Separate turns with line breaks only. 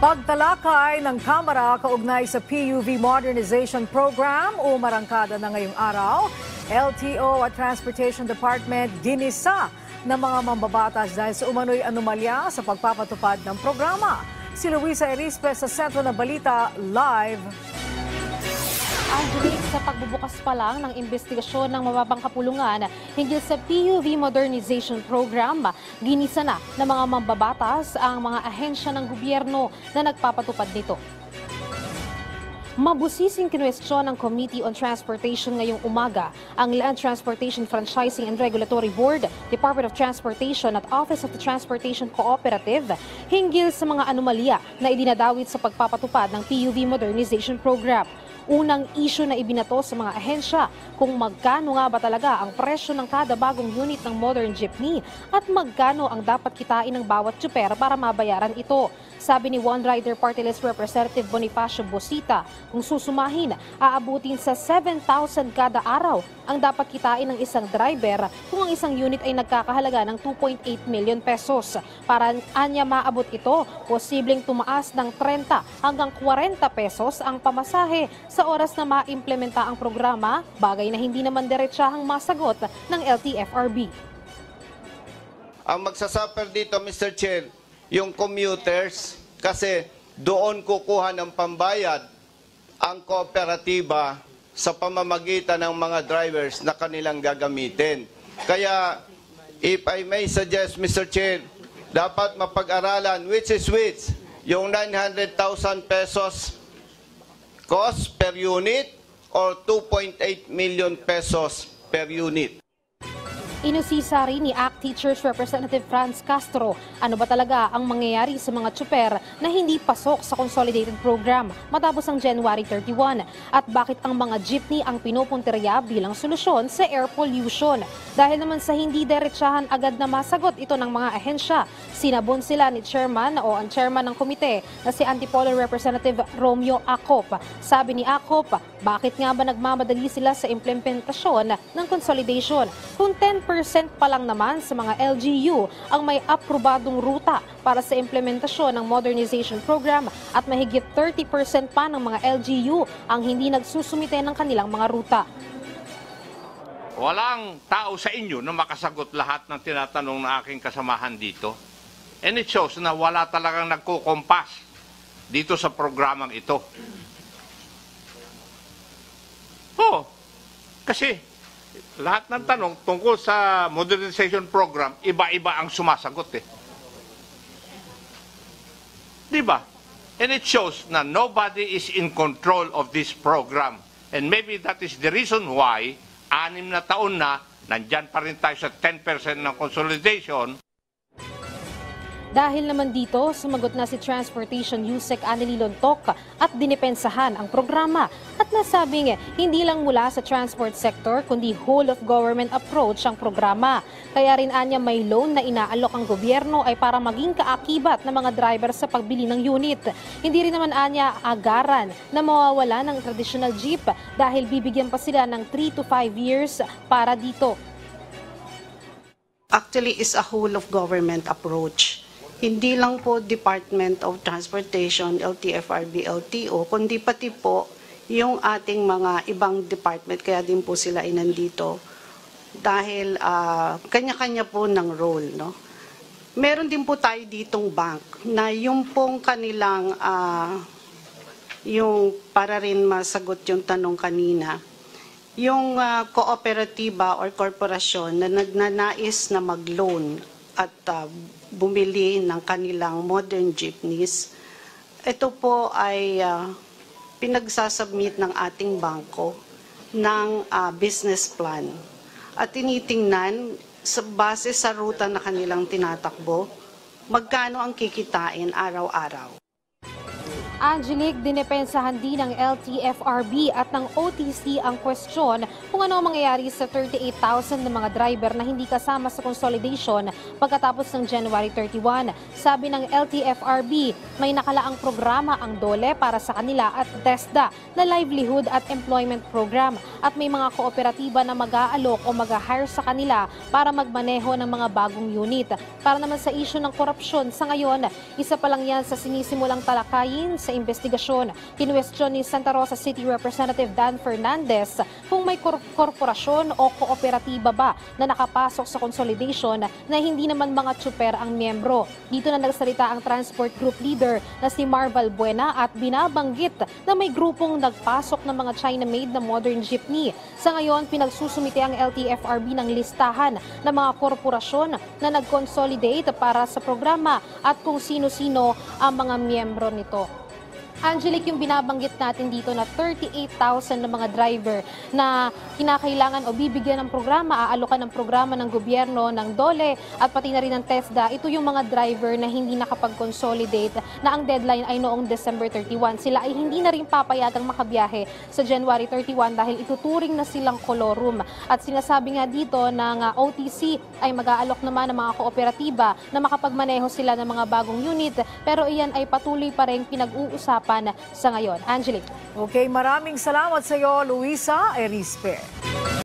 Pagtalakay ng Kamara kaugnay sa PUV Modernization Program o marangkada na ngayong araw, LTO at Transportation Department ginisa ng mga mambabatas dahil sa umano'y anomalya sa pagpapatupad ng programa. Si Luisa Erispe sa Sentro na Balita, live.
Angelique, sa pagbubukas pa lang ng investigasyon ng mababang kapulungan hinggil sa PUV Modernization Program, ginisa na ng mga mambabatas ang mga ahensya ng gobyerno na nagpapatupad nito. Mabusising kinwestiyon ng Committee on Transportation ngayong umaga ang Land Transportation Franchising and Regulatory Board, Department of Transportation at Office of the Transportation Cooperative hinggil sa mga anomalya na idinadawit sa pagpapatupad ng PUV Modernization Program. Unang issue na ibinato sa mga ahensya kung magkano nga ba talaga ang presyo ng kada bagong unit ng modern jeepney at magkano ang dapat kitain ng bawat tsuper para mabayaran ito. Sabi ni One Rider Party List Representative Bonifacio Bosita, kung susumahin, aabutin sa 7,000 kada araw ang dapat kitain ng isang driver kung ang isang unit ay nagkakahalaga ng 2.8 million pesos. Para anya maabot ito, posibleng tumaas ng 30 hanggang 40 pesos ang pamasahe sa oras na maimplementa ang programa, bagay na hindi naman diretsahang masagot ng LTFRB.
Ang magsasuffer dito, Mr. Chair, yung commuters, kasi doon kukuha ng pambayad ang kooperatiba sa pamamagitan ng mga drivers na kanilang gagamitin. Kaya, if I may suggest, Mr. Chair, dapat mapag-aralan which is which, yung 900,000 pesos cost per unit or 2.8 million pesos per unit.
Inusisa rin ni ACT Teachers Representative Franz Castro, ano ba talaga ang mangyayari sa mga tsuper na hindi pasok sa consolidated program matapos ang January 31 at bakit ang mga jeepney ang pinupuntirya bilang solusyon sa air pollution. Dahil naman sa hindi diretsahan agad na masagot ito ng mga ahensya, sinabon sila ni chairman o ang chairman ng komite na si Antipolo Representative Romeo Acop. Sabi ni Acop, bakit nga ba nagmamadali sila sa implementasyon ng consolidation kung 10% pa lang naman sa mga LGU ang may aprobadong ruta para sa implementasyon ng modernization program at mahigit 30% pa ng mga LGU ang hindi nagsusumite ng kanilang mga ruta.
Walang tao sa inyo na makasagot lahat ng tinatanong na aking kasamahan dito. And it shows na wala talagang nagkukompas dito sa programang ito. Kasi lahat ng tanong tungkol sa modernization program, iba-iba ang sumasagot eh. Diba? And it shows na nobody is in control of this program. And maybe that is the reason why 6 na taon na, nandyan pa rin tayo sa 10% ng consolidation.
Dahil naman dito, sumagot na si Transportation USEC Anneli Lontoc at dinipensahan ang programa at nasabing hindi lang mula sa transport sector kundi whole of government approach ang programa. Kaya rin anya may loan na inaalok ang gobyerno ay para maging kaakibat ng mga driver sa pagbili ng unit. Hindi rin naman anya agaran na mawawala ng traditional jeep dahil bibigyan pa sila ng 3 to 5 years para dito.
Actually, is a whole of government approach. Hindi lang po Department of Transportation, LTFRB, LTO, kundi pati po yung ating mga ibang department, kaya din po sila ay nandito. Dahil kanya-kanya po ng role. No? Meron din po tayo ditong bank na yung pong kanilang, yung para rin masagot yung tanong kanina, yung kooperatiba or korporasyon na nagnanais na mag-loan at bumili ng kanilang modern jeepneys, ito po ay pinagsasubmit ng ating bangko ng business plan. At tinitingnan, sa base sa ruta na kanilang tinatakbo, magkano ang kikitain araw-araw.
Angelique, dinepensahan din ng LTFRB at ng OTC ang kwestiyon kung ano ang mangyayari sa 38,000 na mga driver na hindi kasama sa consolidation pagkatapos ng January 31. Sabi ng LTFRB, may nakalaang programa ang DOLE para sa kanila at TESDA na livelihood at employment program at may mga kooperatiba na mag-aalok o mag-hire sa kanila para magmaneho ng mga bagong unit. Para naman sa issue ng korupsyon, sa ngayon, isa pa lang yan sa sinisimulang talakayin sa investigasyon. Kinwestiyon ni Santa Rosa City Representative Dan Fernandez kung may korporasyon o kooperatiba ba na nakapasok sa consolidation na hindi naman mga tsuper ang miyembro. Dito na nagsalita ang transport group leader na si Marval Buena at binabanggit na may grupong nagpasok ng mga China-made na modern jeepney. Sa ngayon, pinagsusumite ang LTFRB ng listahan ng mga korporasyon na nag-consolidate para sa programa at kung sino-sino ang mga miyembro nito. Angelique, yung binabanggit natin dito na 38,000 na mga driver na kinakailangan o bibigyan ng programa, aalokan ng programa ng gobyerno, ng DOLE at pati na rin ng TESDA. Ito yung mga driver na hindi nakapag-consolidate na ang deadline ay noong December 31. Sila ay hindi na rin papayagang makabiyahe sa January 31 dahil ituturing na silang kolorum. At sinasabi nga dito ng OTC ay mag-aalok naman ng mga kooperatiba na makapagmaneho sila ng mga bagong unit, pero iyan ay patuloy pa rin pinag-uusapan sa ngayon. Angelique.
Okay, maraming salamat sa iyo, Luisa Erispe.